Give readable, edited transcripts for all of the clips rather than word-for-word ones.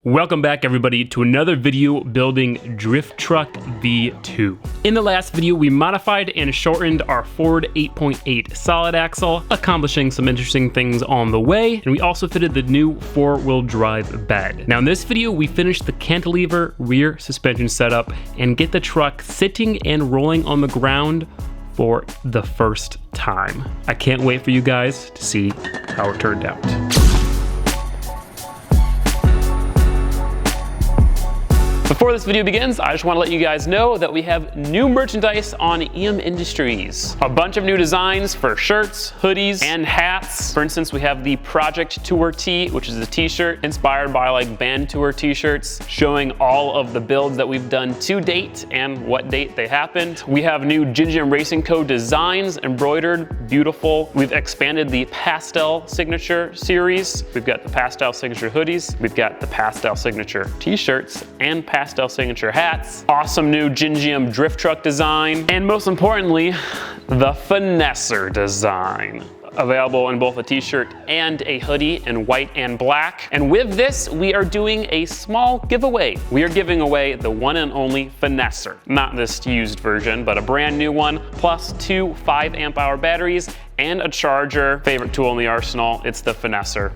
Welcome back everybody to another video building Drift Truck V2. In the last video, we modified and shortened our Ford 8.8 solid axle, accomplishing some interesting things on the way, and we also fitted the new 4-wheel drive bed. Now in this video, we finished the cantilever rear suspension setup and get the truck sitting and rolling on the ground for the first time. I can't wait for you guys to see how it turned out. Before this video begins, I just want to let you guys know that we have new merchandise on EM Industries. A bunch of new designs for shirts, hoodies, and hats. For instance, we have the Project Tour tee, which is a t-shirt inspired by like band tour t-shirts, showing all of the builds that we've done to date and what date they happened. We have new Gingium Racing Co. designs, embroidered, beautiful. We've expanded the Pastel Signature series. We've got the Pastel Signature hoodies. We've got the Pastel Signature t-shirts and Pastel Signature hats, awesome new Gingium drift truck design, and most importantly, the Finesser design. Available in both a t-shirt and a hoodie in white and black. And with this, we are doing a small giveaway. We are giving away the one and only Finesser. Not this used version, but a brand new one, plus 2 5-amp-hour batteries and a charger. Favorite tool in the arsenal, it's the Finesser.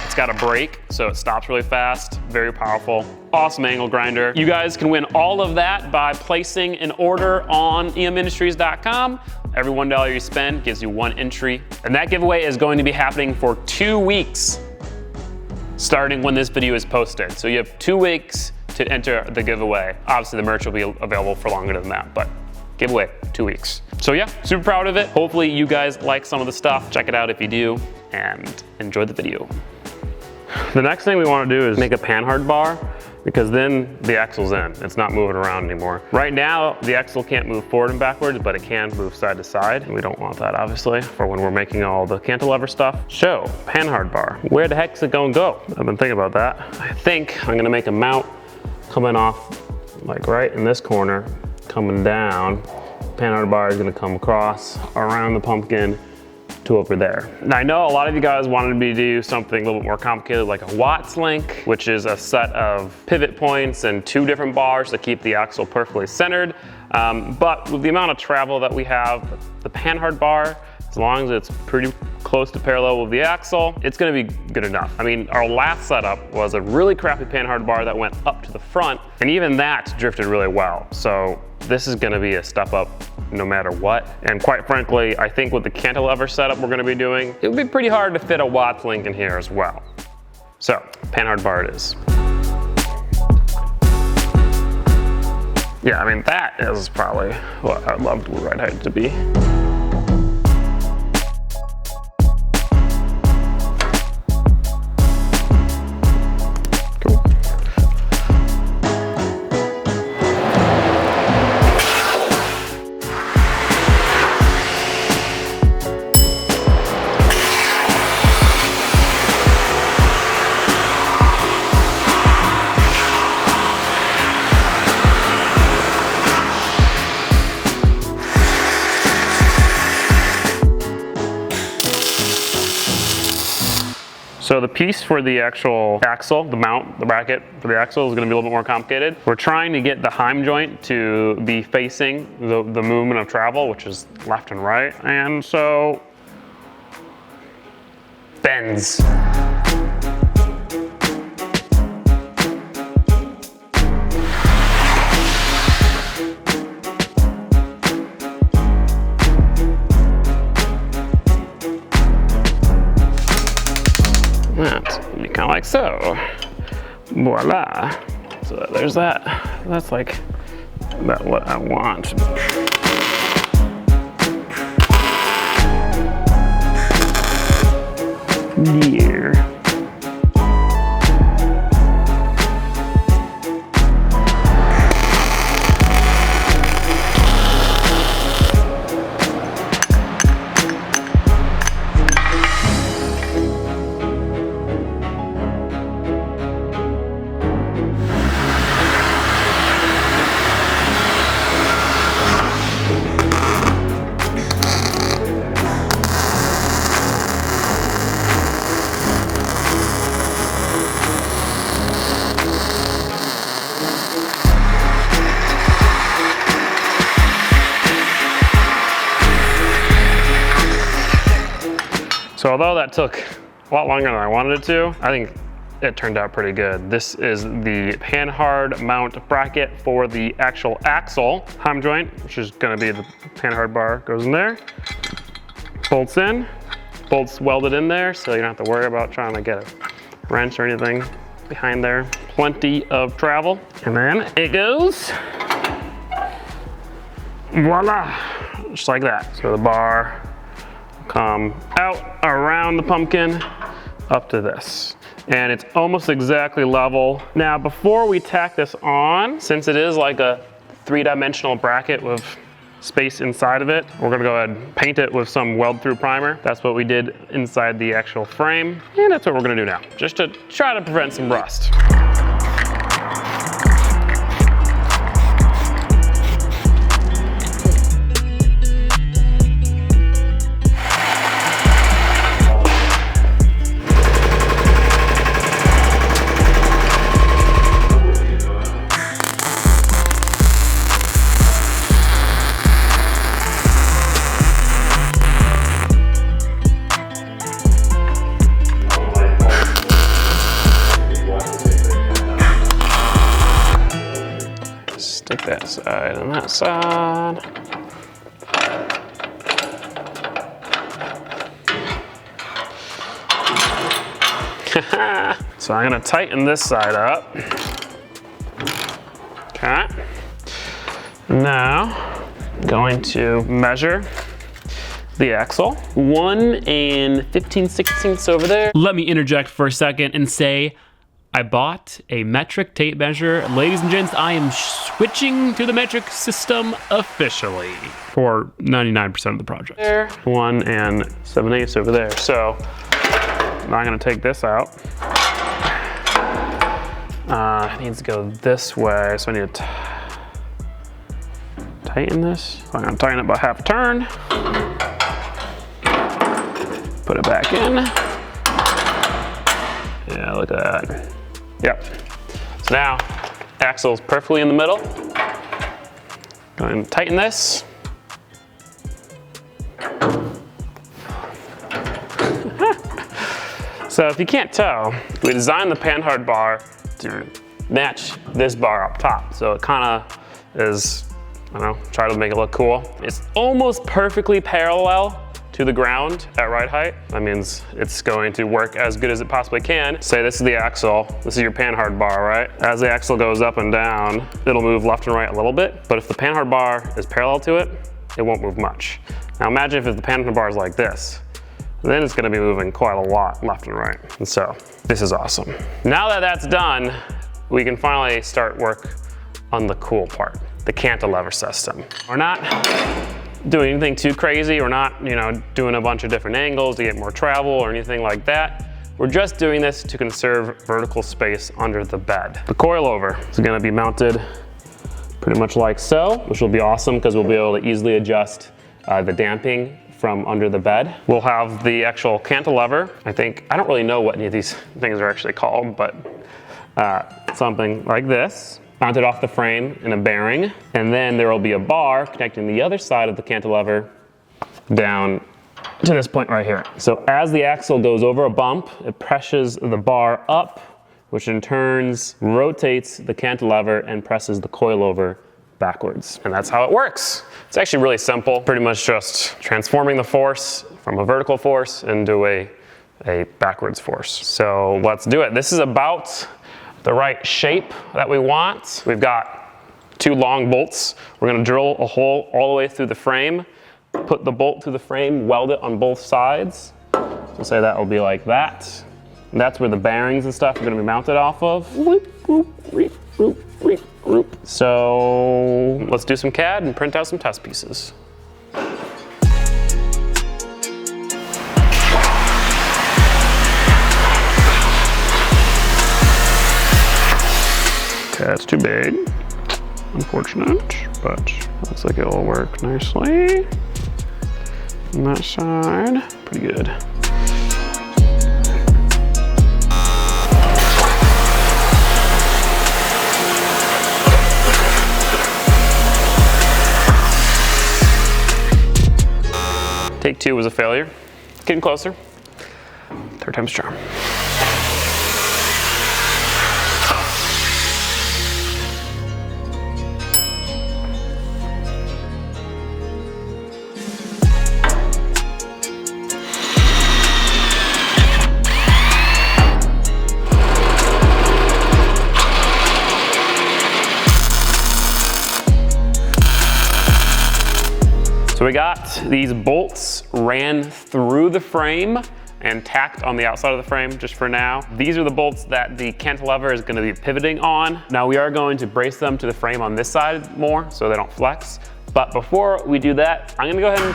It's got a brake, so it stops really fast, very powerful. Awesome angle grinder. You guys can win all of that by placing an order on emindustries.com. Every $1 you spend gives you 1 entry. And that giveaway is going to be happening for 2 weeks, starting when this video is posted. So you have 2 weeks to enter the giveaway. Obviously the merch will be available for longer than that, but giveaway, 2 weeks. So yeah, super proud of it. Hopefully you guys like some of the stuff. Check it out if you do, and enjoy the video. The next thing we want to do is make a Panhard bar, because then the axle's in. It's not moving around anymore. Right now, the axle can't move forward and backwards, but it can move side to side. And we don't want that, obviously, for when we're making all the cantilever stuff. So, Panhard bar. Where the heck's it gonna go? I've been thinking about that. I think I'm gonna make a mount coming off, like right in this corner, coming down. Panhard bar is gonna come across around the pumpkin to over there. Now I know a lot of you guys wanted me to do something a little bit more complicated, like a Watts link, which is a set of pivot points and 2 different bars to keep the axle perfectly centered. But with the amount of travel that we have, the Panhard bar, as long as it's pretty close to parallel with the axle, it's gonna be good enough. I mean, our last setup was a really crappy Panhard bar that went up to the front, and even that drifted really well. So this is gonna be a step up no matter what. And quite frankly, I think with the cantilever setup we're gonna be doing, it would be pretty hard to fit a Watts link in here as well. So, Panhard bar it is. Yeah, I mean, that is probably what I'd love the ride height to be. So the piece for the actual axle, the mount, the bracket for the axle is gonna be a little bit more complicated. We're trying to get the heim joint to be facing the movement of travel, which is left and right. And so, bends. That's kind of like so. Voila. So there's that. That's like about what I want. Here. So although that took a lot longer than I wanted it to, I think it turned out pretty good. This is the Panhard mount bracket for the actual axle heim joint, which is gonna be the Panhard bar goes in there, bolts in, bolts welded in there, so you don't have to worry about trying to get a wrench or anything behind there. Plenty of travel. And then it goes, voila, just like that. So the bar will come out around the pumpkin up to this. And it's almost exactly level. Now, before we tack this on, since it is like a 3-dimensional bracket with space inside of it, we're gonna go ahead and paint it with some weld-through primer. That's what we did inside the actual frame. And that's what we're gonna do now, just to try to prevent some rust. Stick that side and that side. So I'm gonna tighten this side up. Okay. Now, going to measure the axle. 1 15/16 over there. Let me interject for a second and say, I bought a metric tape measure. Ladies and gents, I am switching to the metric system officially for 99% of the project. There, 1 7/8 over there. So now I'm gonna take this out. It needs to go this way, so I need to tighten this. So I'm gonna tighten it about half a turn. Put it back in. Yeah, look at that. Yep. So now, axle's perfectly in the middle. Go ahead and tighten this. So if you can't tell, we designed the Panhard bar to match this bar up top. So it kind of is, I don't know, try to make it look cool. It's almost perfectly parallel to the ground at right height. That means it's going to work as good as it possibly can. Say this is the axle, this is your Panhard bar, right? As the axle goes up and down, it'll move left and right a little bit, but if the Panhard bar is parallel to it, it won't move much. Now imagine if the Panhard bar is like this, then it's gonna be moving quite a lot left and right. And so, this is awesome. Now that that's done, we can finally start work on the cool part, the cantilever system. We're not doing anything too crazy. We're not, doing a bunch of different angles to get more travel or anything like that. We're just doing this to conserve vertical space under the bed. The coilover is gonna be mounted pretty much like so, which will be awesome because we'll be able to easily adjust the damping from under the bed. We'll have the actual cantilever. I don't really know what any of these things are actually called, but something like this, mounted off the frame in a bearing, and then there will be a bar connecting the other side of the cantilever down to this point right here. So as the axle goes over a bump, it presses the bar up, which in turn rotates the cantilever and presses the coilover backwards. And that's how it works. It's actually really simple, pretty much just transforming the force from a vertical force into a backwards force. So let's do it. This is about the right shape that we want. We've got 2 long bolts. We're gonna drill a hole all the way through the frame, put the bolt through the frame, weld it on both sides. So say that will be like that. And that's where the bearings and stuff are gonna be mounted off of. So let's do some CAD and print out some test pieces. Okay, it's too big. Unfortunate, but looks like it'll work nicely. On that side, pretty good. Take 2 was a failure. Getting closer. Third time's charm. So we got these bolts ran through the frame and tacked on the outside of the frame just for now. These are the bolts that the cantilever is gonna be pivoting on. Now we are going to brace them to the frame on this side more so they don't flex. But before we do that, I'm gonna go ahead and...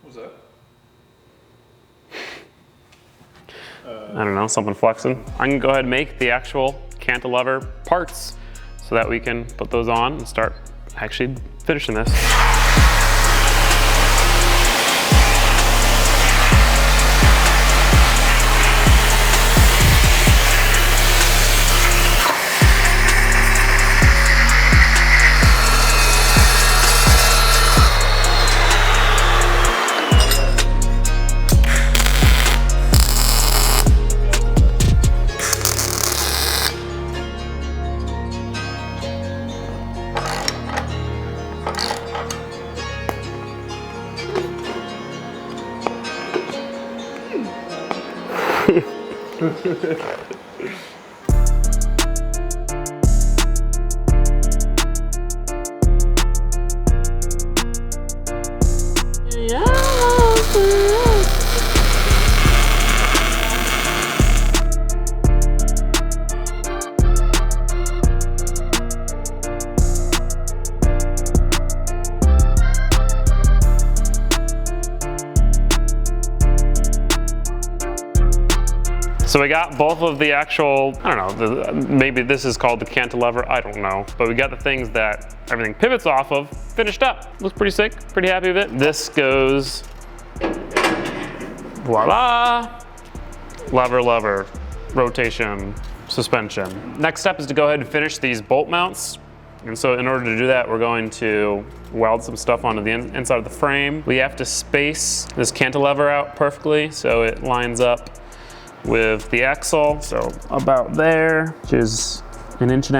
What was that? I don't know, something flexing. I'm gonna go ahead and make the actual cantilever parts so that we can put those on and start actually finishing this. So we got both of the actual, I don't know, maybe this is called the cantilever, I don't know. But we got the things that everything pivots off of finished up. Looks pretty sick, pretty happy with it. This goes, voila, lever, lever, rotation, suspension. Next step is to go ahead and finish these bolt mounts. And so in order to do that, we're going to weld some stuff onto the inside of the frame. We have to space this cantilever out perfectly so it lines up with the axle, so about there, which is 1.5 inches.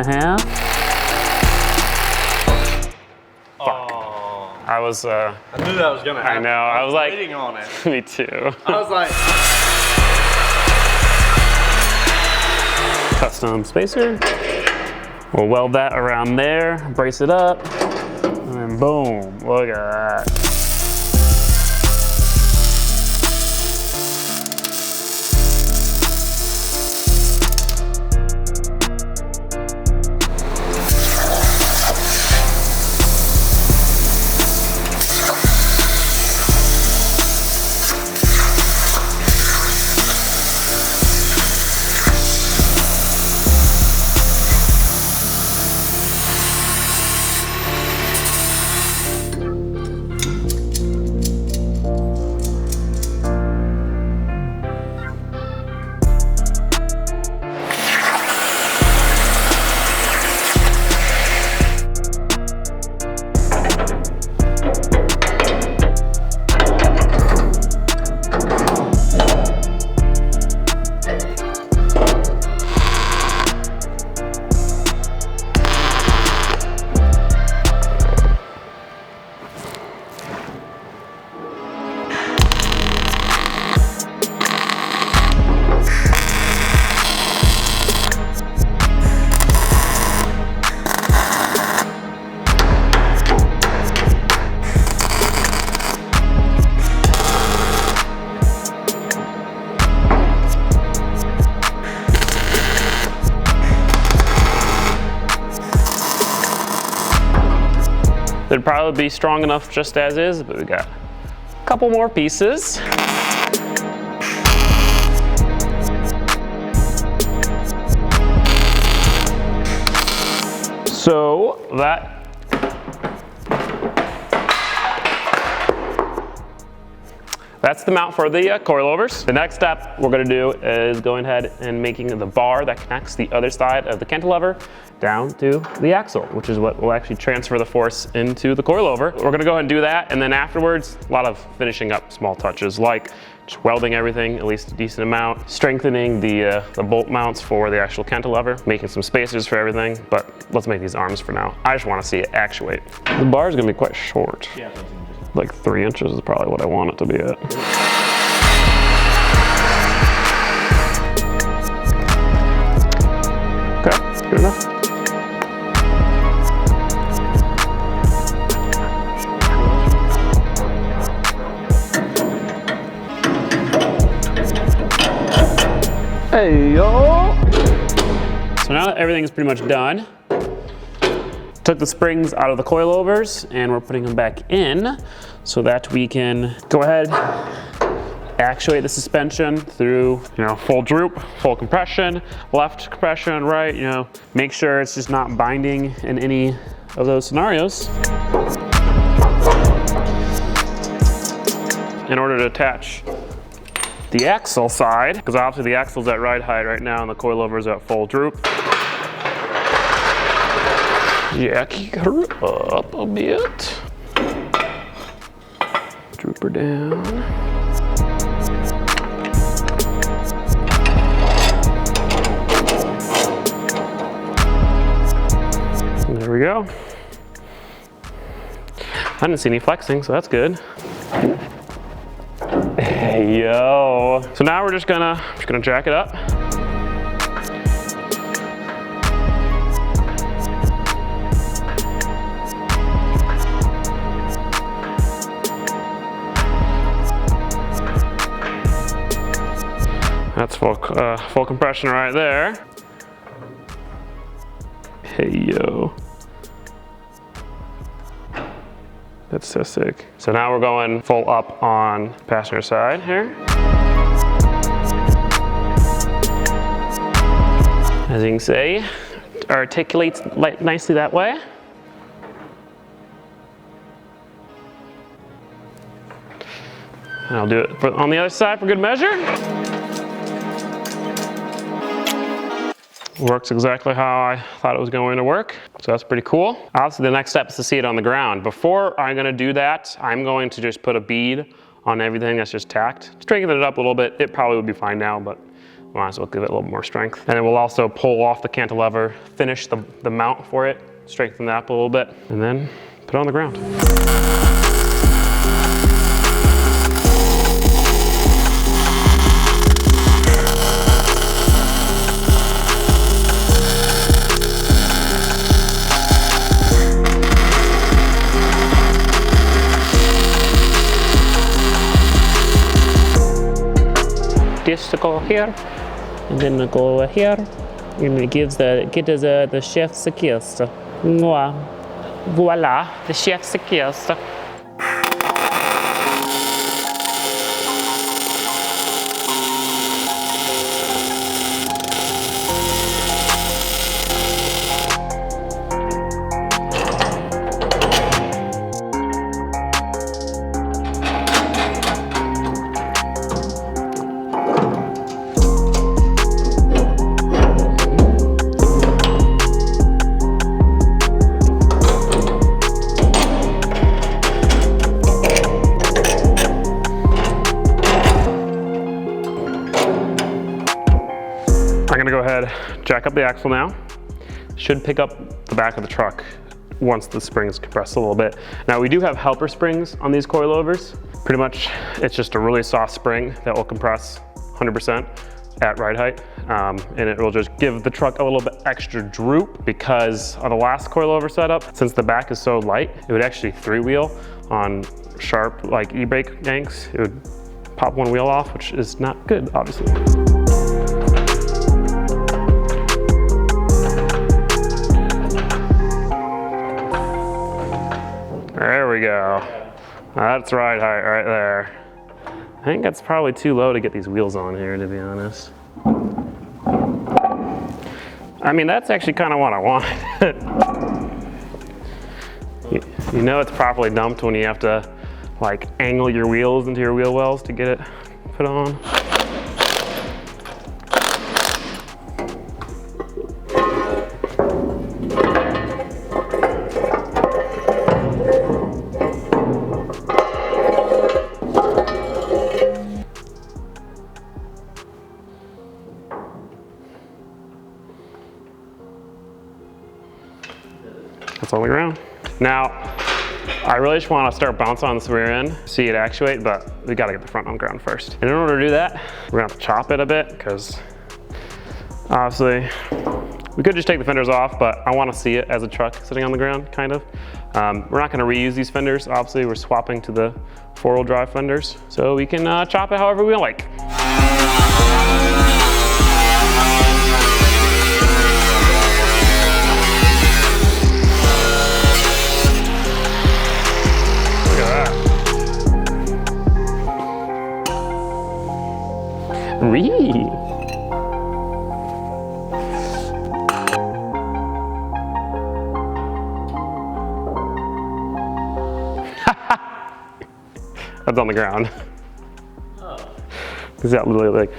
Oh. I was, I knew that was gonna happen. I know, I was like, waiting on it. Me too. I was like, Custom spacer. We'll weld that around there, brace it up, and then boom, look at that. They'd probably be strong enough just as is, but we got a couple more pieces. So that that's the mount for the coilovers. The next step we're gonna do is going ahead and making the bar that connects the other side of the cantilever down to the axle, which is what will actually transfer the force into the coilover. We're gonna go ahead and do that, and then afterwards, a lot of finishing up small touches, like just welding everything at least a decent amount, strengthening the bolt mounts for the actual cantilever, making some spacers for everything, but let's make these arms for now. I just wanna see it actuate. The bar is gonna be quite short. Yeah, like 3 inches is probably what I want it to be at. Okay, good enough. Hey, yo! So now that everything's pretty much done, took the springs out of the coilovers and we're putting them back in so that we can go ahead, actuate the suspension through, full droop, full compression, left compression, right, make sure it's just not binding in any of those scenarios. In order to attach the axle side, because obviously the axle's at ride height right now and the coilover's at full droop. Jack her up a bit. Droop her down. And there we go. I didn't see any flexing, so that's good. Hey, yo. So now we're just gonna jack it up. That's full compression right there. Hey, yo. That's so sick. So now we're going full up on passenger side here. As you can see, articulates nicely that way. And I'll do it on the other side for good measure. Works exactly how I thought it was going to work. So that's pretty cool. Obviously the next step is to see it on the ground. Before I'm gonna do that, I'm going to just put a bead on everything that's just tacked. Strengthen it up a little bit. It probably would be fine now, but might as well give it a little more strength. And then we'll also pull off the cantilever, finish the mount for it, strengthen that up a little bit, and then put it on the ground. This to go here, and then we go over here, and it gives the chef's kiss. Voila, the chef's kiss. I'm gonna go ahead, jack up the axle now. Should pick up the back of the truck once the springs compress a little bit. Now we do have helper springs on these coilovers. Pretty much it's just a really soft spring that will compress 100% at ride height. And it will just give the truck a little bit extra droop, because on the last coilover setup, since the back is so light, it would actually three-wheel on sharp like e-brake yanks. It would pop one wheel off, which is not good, obviously. There we go. That's ride height right there. I think that's probably too low to get these wheels on here, to be honest. I mean, that's actually kind of what I wanted. You know it's properly dumped when you have to like angle your wheels into your wheel wells to get it put on. That's on the ground. Now, I really just want to start bouncing on this rear end, see it actuate, but we got to get the front on the ground first. And in order to do that, we're gonna have to chop it a bit because obviously we could just take the fenders off, but I want to see it as a truck sitting on the ground, kind of. We're not gonna reuse these fenders. Obviously, we're swapping to the 4-wheel drive fenders, so we can chop it however we like. That's on the ground. Oh. Is that literally like?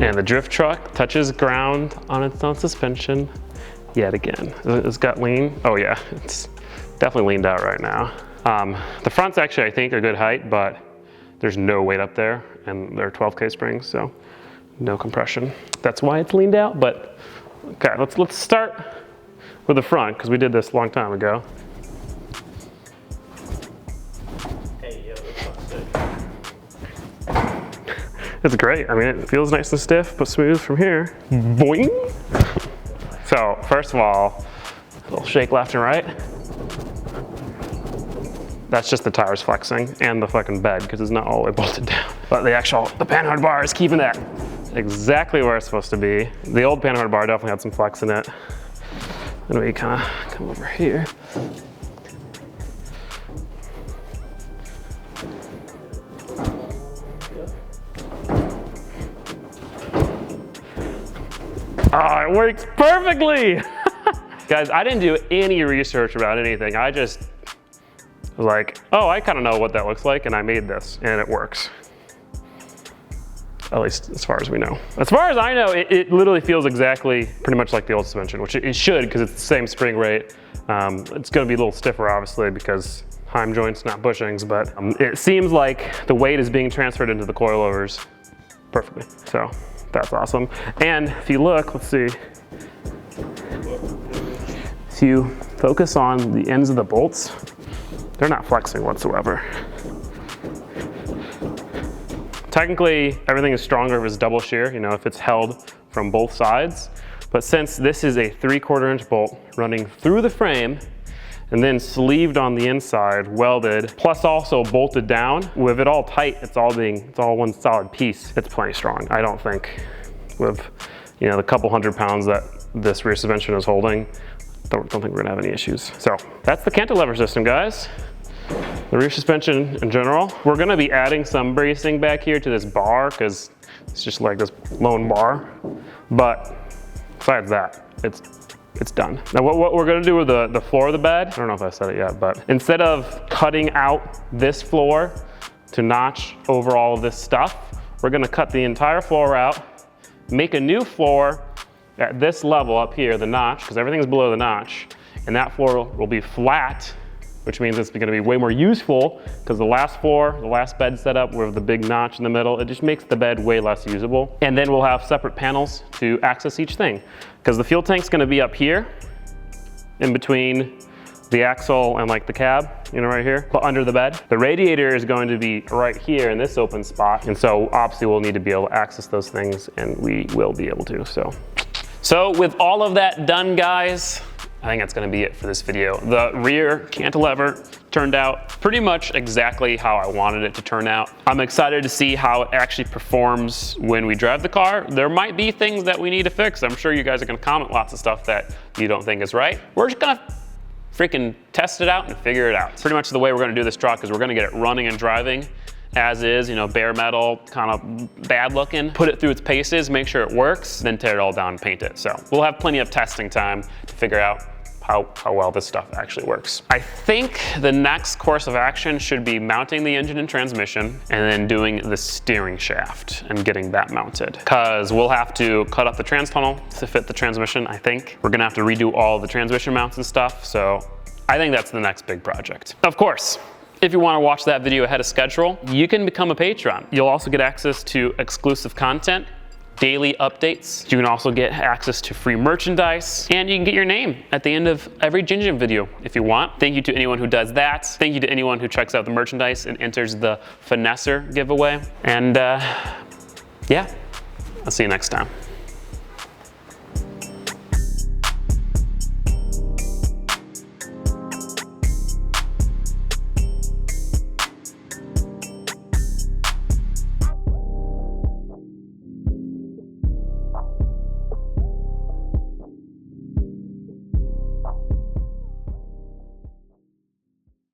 And the drift truck touches ground on its own suspension yet again. It's got lean. Oh yeah, it's definitely leaned out right now. The fronts actually, I think, are good height, but there's no weight up there, and they're 12K springs, so no compression. That's why it's leaned out, but okay, let's start with the front, because we did this a long time ago. Hey, yo, this looks sick. It's great. I mean, it feels nice and stiff, but smooth from here. Boing! So, first of all, a little shake left and right. That's just the tires flexing and the fucking bed, because it's not all the way bolted down. But the Panhard bar is keeping that exactly where it's supposed to be. The old Panhard bar definitely had some flex in it. And we kind of come over here. Oh, it works perfectly! Guys, I didn't do any research about anything. I just was like, oh, I kind of know what that looks like, and I made this, and it works. At least as far as we know. As far as I know, it literally feels exactly pretty much like the old suspension, which it should, because it's the same spring rate. It's gonna be a little stiffer, obviously, because Heim joints, not bushings, but it seems like the weight is being transferred into the coilovers perfectly. So that's awesome. And if you look, let's see. If you focus on the ends of the bolts, they're not flexing whatsoever. Technically, everything is stronger if it's double shear, you know, if it's held from both sides. But since this is a 3/4 inch bolt running through the frame and then sleeved on the inside, welded, plus also bolted down, with it all tight, it's all one solid piece. It's plenty strong. I don't think with, you know, the couple 100 pounds that this rear suspension is holding, don't think we're gonna have any issues. So that's the cantilever system, guys. The rear suspension in general. We're gonna be adding some bracing back here to this bar because it's just like this lone bar. But besides that, it's done. Now what we're gonna do with the floor of the bed, I don't know if I said it yet, but instead of cutting out this floor to notch over all of this stuff, we're gonna cut the entire floor out, make a new floor at this level up here, the notch, because everything's below the notch, and that floor will be flat, which means it's gonna be way more useful, because the last floor, the last bed setup with the big notch in the middle, it just makes the bed way less usable. And then we'll have separate panels to access each thing, because the fuel tank's gonna be up here, in between the axle and like the cab, you know, right here, but under the bed. The radiator is going to be right here in this open spot, and so obviously we'll need to be able to access those things, and we will be able to, So with all of that done, guys, I think that's gonna be it for this video. The rear cantilever turned out pretty much exactly how I wanted it to turn out. I'm excited to see how it actually performs when we drive the car. There might be things that we need to fix. I'm sure you guys are gonna comment lots of stuff that you don't think is right. We're just gonna freaking test it out and figure it out. Pretty much the way we're gonna do this truck is we're gonna get it running and driving, as is, you know, bare metal, kind of bad looking, put it through its paces, make sure it works, then tear it all down and paint it. So we'll have plenty of testing time to figure out how well this stuff actually works. I think the next course of action should be mounting the engine and transmission and then doing the steering shaft and getting that mounted. Because we'll have to cut up the trans tunnel to fit the transmission, I think. We're gonna have to redo all the transmission mounts and stuff, so I think that's the next big project. Of course, if you want to watch that video ahead of schedule, you can become a patron. You'll also get access to exclusive content, daily updates. You can also get access to free merchandise, and you can get your name at the end of every Gingium video if you want. Thank you to anyone who does that. Thank you to anyone who checks out the merchandise and enters the Finesser giveaway. And yeah, I'll see you next time.